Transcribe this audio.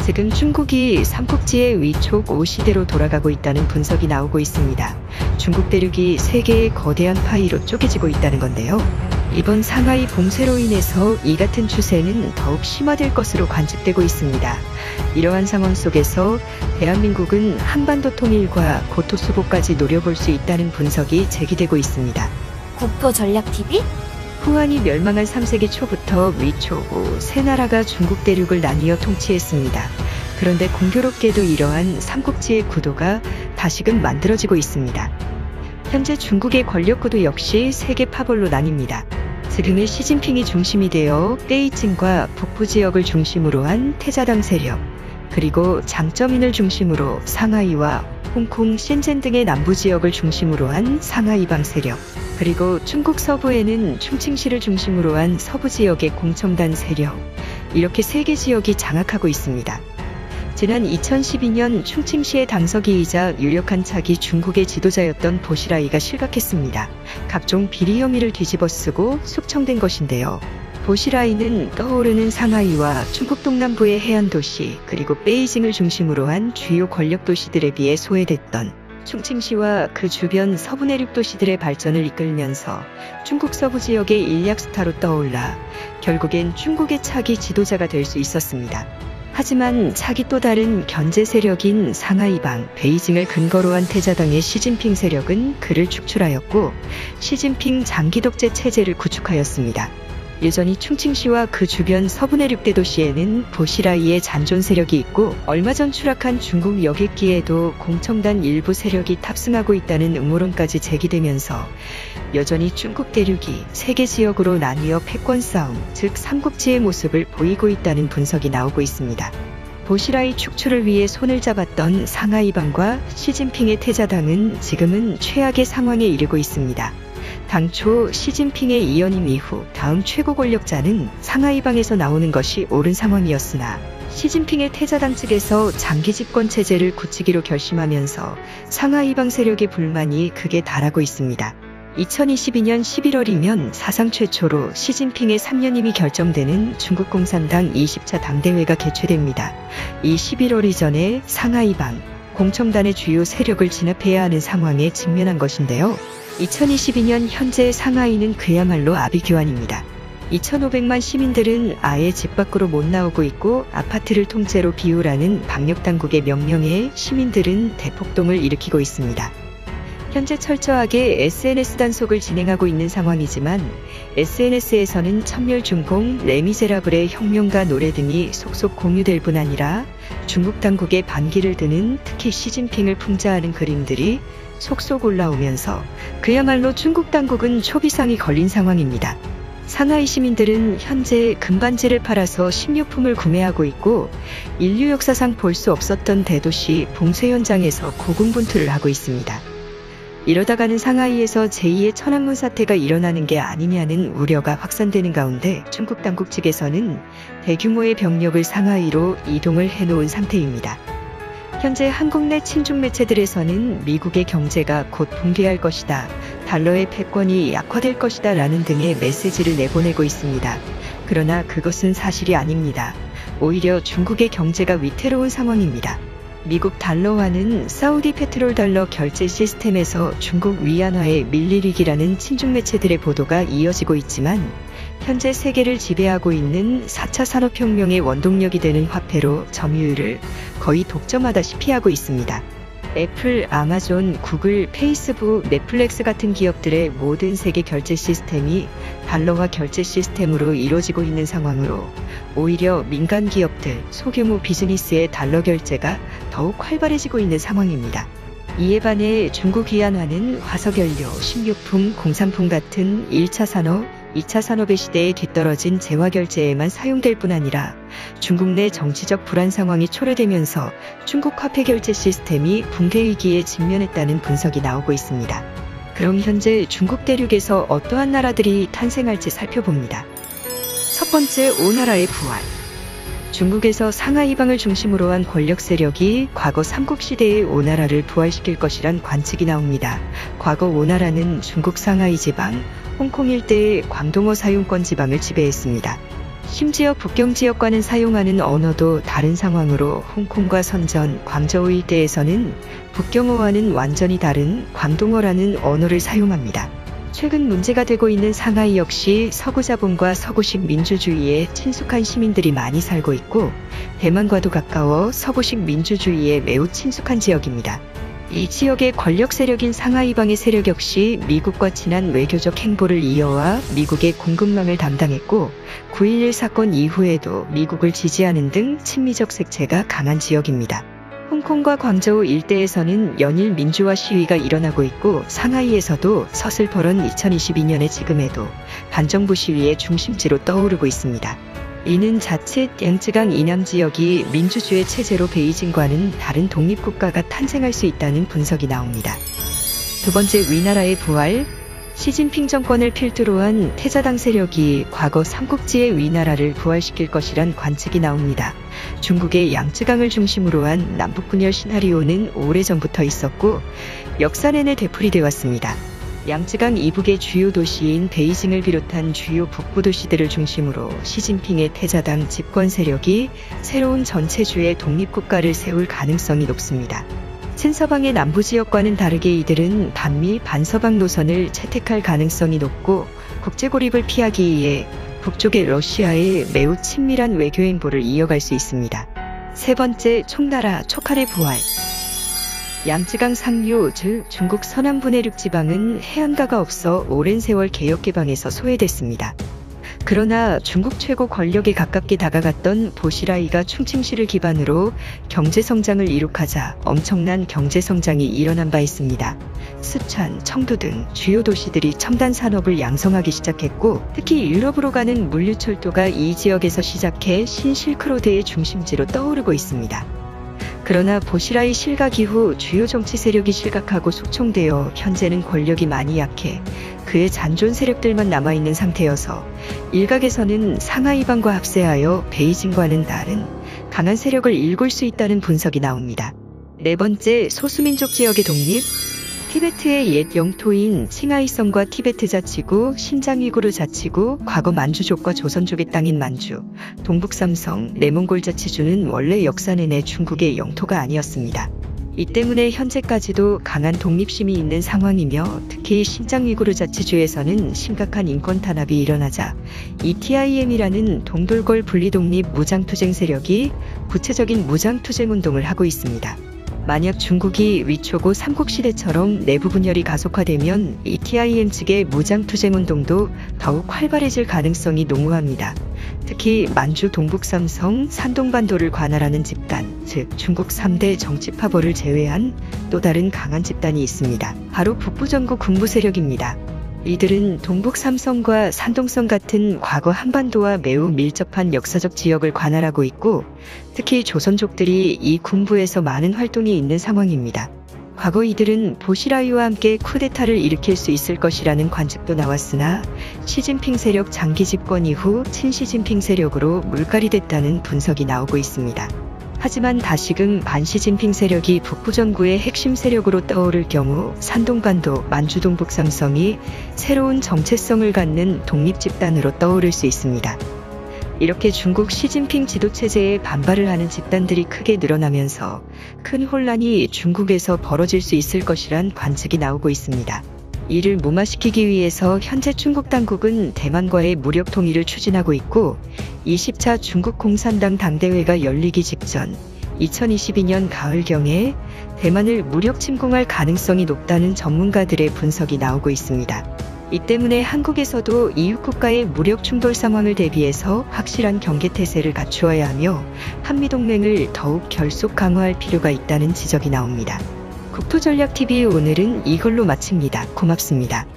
지금 중국이 삼국지의 위촉 5시대로 돌아가고 있다는 분석이 나오고 있습니다. 중국 대륙이 세 개의 거대한 파이로 쪼개지고 있다는 건데요. 이번 상하이 봉쇄로 인해서 이 같은 추세는 더욱 심화될 것으로 관측되고 있습니다. 이러한 상황 속에서 대한민국은 한반도 통일과 고토 수복까지 노려볼 수 있다는 분석이 제기되고 있습니다. 국토전략TV? 후한이 멸망한 3세기 초부터 위촉 5 세 나라가 중국 대륙을 나뉘어 통치했습니다. 그런데 공교롭게도 이러한 삼국지의 구도가 다시금 만들어지고 있습니다. 현재 중국의 권력구도 역시 세계 파벌로 나뉩니다. 지금의 시진핑이 중심이 되어 베이징과 북부 지역을 중심으로 한 태자당 세력, 그리고 장쩌민을 중심으로 상하이와 홍콩, 신젠 등의 남부 지역을 중심으로 한 상하이방 세력, 그리고 중국 서부에는 충칭시를 중심으로 한 서부 지역의 공청단 세력, 이렇게 세 개 지역이 장악하고 있습니다. 지난 2012년 충칭시의 당서기이자 유력한 차기 중국의 지도자였던 보시라이가 실각했습니다. 각종 비리 혐의를 뒤집어쓰고 숙청된 것인데요. 보시라이는 떠오르는 상하이와 중국 동남부의 해안 도시, 그리고 베이징을 중심으로 한 주요 권력 도시들에 비해 소외됐던 충칭시와 그 주변 서부 내륙 도시들의 발전을 이끌면서 중국 서부 지역의 인력 스타로 떠올라 결국엔 중국의 차기 지도자가 될 수 있었습니다. 하지만 차기 또 다른 견제 세력인 상하이방, 베이징을 근거로 한 태자당의 시진핑 세력은 그를 축출하였고 시진핑 장기 독재 체제를 구축하였습니다. 여전히 충칭시와 그 주변 서부 내륙 대도시에는 보시라이의 잔존 세력이 있고 얼마 전 추락한 중국 여객기에도 공청단 일부 세력이 탑승하고 있다는 음모론까지 제기되면서 여전히 중국 대륙이 세계 지역으로 나뉘어 패권 싸움, 즉 삼국지의 모습을 보이고 있다는 분석이 나오고 있습니다. 보시라이 축출을 위해 손을 잡았던 상하이방과 시진핑의 태자당은 지금은 최악의 상황에 이르고 있습니다. 당초 시진핑의 이연임 이후 다음 최고 권력자는 상하이방에서 나오는 것이 옳은 상황이었으나 시진핑의 태자당 측에서 장기 집권 체제를 굳히기로 결심하면서 상하이방 세력의 불만이 극에 달하고 있습니다. 2022년 11월이면 사상 최초로 시진핑의 3년임이 결정되는 중국 공산당 20차 당대회가 개최됩니다. 이 11월 이전에 상하이방, 공청단의 주요 세력을 진압해야 하는 상황에 직면한 것인데요. 2022년 현재 상하이는 그야말로 아비규환입니다. 2,500만 시민들은 아예 집 밖으로 못 나오고 있고 아파트를 통째로 비우라는 방역당국의 명령에 시민들은 대폭동을 일으키고 있습니다. 현재 철저하게 SNS 단속을 진행하고 있는 상황이지만 SNS에서는 천멸중공, 레미제라블의 혁명가 노래 등이 속속 공유될 뿐 아니라 중국 당국의 반기를 드는 특히 시진핑을 풍자하는 그림들이 속속 올라오면서 그야말로 중국 당국은 초비상이 걸린 상황입니다. 상하이 시민들은 현재 금반지를 팔아서 식료품을 구매하고 있고 인류 역사상 볼 수 없었던 대도시 봉쇄 현장에서 고군분투를 하고 있습니다. 이러다가는 상하이에서 제2의 천안문 사태가 일어나는 게 아니냐는 우려가 확산되는 가운데 중국 당국 측에서는 대규모의 병력을 상하이로 이동을 해놓은 상태입니다. 현재 한국 내 친중 매체들에서는 미국의 경제가 곧 붕괴할 것이다, 달러의 패권이 약화될 것이다 라는 등의 메시지를 내보내고 있습니다. 그러나 그것은 사실이 아닙니다. 오히려 중국의 경제가 위태로운 상황입니다. 미국 달러화는 사우디 페트롤 달러 결제 시스템에서 중국 위안화에 밀리릭이라는 친중 매체들의 보도가 이어지고 있지만 현재 세계를 지배하고 있는 4차 산업혁명의 원동력이 되는 화폐로 점유율을 거의 독점하다시피 하고 있습니다. 애플, 아마존, 구글, 페이스북, 넷플릭스 같은 기업들의 모든 세계 결제 시스템이 달러화 결제 시스템으로 이루어지고 있는 상황으로 오히려 민간 기업들, 소규모 비즈니스의 달러 결제가 더욱 활발해지고 있는 상황입니다. 이에 반해 중국 위안화는 화석연료, 식료품, 공산품 같은 1차 산업, 2차 산업의 시대에 뒤떨어진 재화결제에만 사용될 뿐 아니라 중국 내 정치적 불안 상황이 초래되면서 중국 화폐 결제 시스템이 붕괴 위기에 직면했다는 분석이 나오고 있습니다. 그럼 현재 중국 대륙에서 어떠한 나라들이 탄생할지 살펴봅니다. 첫 번째, 오나라의 부활. 중국에서 상하이방을 중심으로 한 권력 세력이 과거 삼국시대의 오나라를 부활시킬 것이란 관측이 나옵니다. 과거 오나라는 중국 상하이 지방, 홍콩 일대의 광동어 사용권 지방을 지배했습니다. 심지어 북경 지역과는 사용하는 언어도 다른 상황으로 홍콩과 선전, 광저우 일대에서는 북경어와는 완전히 다른 광동어라는 언어를 사용합니다. 최근 문제가 되고 있는 상하이 역시 서구 자본과 서구식 민주주의에 친숙한 시민들이 많이 살고 있고 대만과도 가까워 서구식 민주주의에 매우 친숙한 지역입니다. 이 지역의 권력 세력인 상하이방의 세력 역시 미국과 친한 외교적 행보를 이어와 미국의 공급망을 담당했고 9.11 사건 이후에도 미국을 지지하는 등 친미적 색채가 강한 지역입니다. 홍콩과 광저우 일대에서는 연일 민주화 시위가 일어나고 있고 상하이에서도 서슬퍼런 2022년의 지금에도 반정부 시위의 중심지로 떠오르고 있습니다. 이는 자칫 양쯔강 이남 지역이 민주주의 체제로 베이징과는 다른 독립국가가 탄생할 수 있다는 분석이 나옵니다. 두 번째, 위나라의 부활. 시진핑 정권을 필두로 한 태자당 세력이 과거 삼국지의 위나라를 부활시킬 것이란 관측이 나옵니다. 중국의 양쯔강을 중심으로 한 남북분열 시나리오는 오래전부터 있었고 역사 내내 되풀이돼 왔습니다. 양쯔강 이북의 주요 도시인 베이징을 비롯한 주요 북부 도시들을 중심으로 시진핑의 태자당 집권 세력이 새로운 전체주의 독립국가를 세울 가능성이 높습니다. 친서방의 남부 지역과는 다르게 이들은 반미 반서방 노선을 채택할 가능성이 높고 국제 고립을 피하기 위해 북쪽의 러시아에 매우 친밀한 외교 행보를 이어갈 수 있습니다. 세 번째, 총나라 촉할의 부활. 양쯔강 상류, 즉 중국 서남부 내륙 지방은 해안가가 없어 오랜 세월 개혁 개방에서 소외됐습니다. 그러나 중국 최고 권력에 가깝게 다가갔던 보시라이가 충칭시를 기반으로 경제성장을 이룩하자 엄청난 경제성장이 일어난 바 있습니다. 쓰촨, 청두 등 주요 도시들이 첨단 산업을 양성하기 시작했고 특히 유럽으로 가는 물류철도가 이 지역에서 시작해 신실크로드의 중심지로 떠오르고 있습니다. 그러나 보시라이 실각 이후 주요 정치 세력이 실각하고 숙청되어 현재는 권력이 많이 약해 그의 잔존 세력들만 남아있는 상태여서 일각에서는 상하이방과 합세하여 베이징과는 다른 강한 세력을 일굴 수 있다는 분석이 나옵니다. 네 번째, 소수민족 지역의 독립. 티베트의 옛 영토인 칭하이성과 티베트 자치구, 신장 위구르 자치구, 과거 만주족과 조선족의 땅인 만주, 동북삼성, 내몽골 자치주는 원래 역사 내내 중국의 영토가 아니었습니다. 이 때문에 현재까지도 강한 독립심이 있는 상황이며 특히 신장 위구르 자치주에서는 심각한 인권 탄압이 일어나자 ETIM이라는 동돌골 분리독립 무장투쟁 세력이 구체적인 무장투쟁 운동을 하고 있습니다. 만약 중국이 위초고 삼국시대처럼 내부 분열이 가속화되면 ETIM 측의 무장투쟁운동도 더욱 활발해질 가능성이 농후합니다. 특히 만주 동북삼성, 산동반도를 관할하는 집단, 즉 중국 3대 정치파벌을 제외한 또 다른 강한 집단이 있습니다. 바로 북부전구 군부 세력입니다. 이들은 동북삼성과 산동성 같은 과거 한반도와 매우 밀접한 역사적 지역을 관할하고 있고 특히 조선족들이 이 군부에서 많은 활동이 있는 상황입니다. 과거 이들은 보시라이와 함께 쿠데타를 일으킬 수 있을 것이라는 관측도 나왔으나 시진핑 세력 장기 집권 이후 친시진핑 세력으로 물갈이 됐다는 분석이 나오고 있습니다. 하지만 다시금 반시진핑 세력이 북부전구의 핵심 세력으로 떠오를 경우 산동반도, 만주동북삼성이 새로운 정체성을 갖는 독립집단으로 떠오를 수 있습니다. 이렇게 중국 시진핑 지도체제에 반발을 하는 집단들이 크게 늘어나면서 큰 혼란이 중국에서 벌어질 수 있을 것이란 관측이 나오고 있습니다. 이를 무마시키기 위해서 현재 중국 당국은 대만과의 무력 통일을 추진하고 있고 20차 중국 공산당 당대회가 열리기 직전 2022년 가을경에 대만을 무력 침공할 가능성이 높다는 전문가들의 분석이 나오고 있습니다. 이 때문에 한국에서도 이웃국가의 무력 충돌 상황을 대비해서 확실한 경계태세를 갖추어야 하며 한미동맹을 더욱 결속 강화할 필요가 있다는 지적이 나옵니다. 국토전략TV 오늘은 이걸로 마칩니다. 고맙습니다.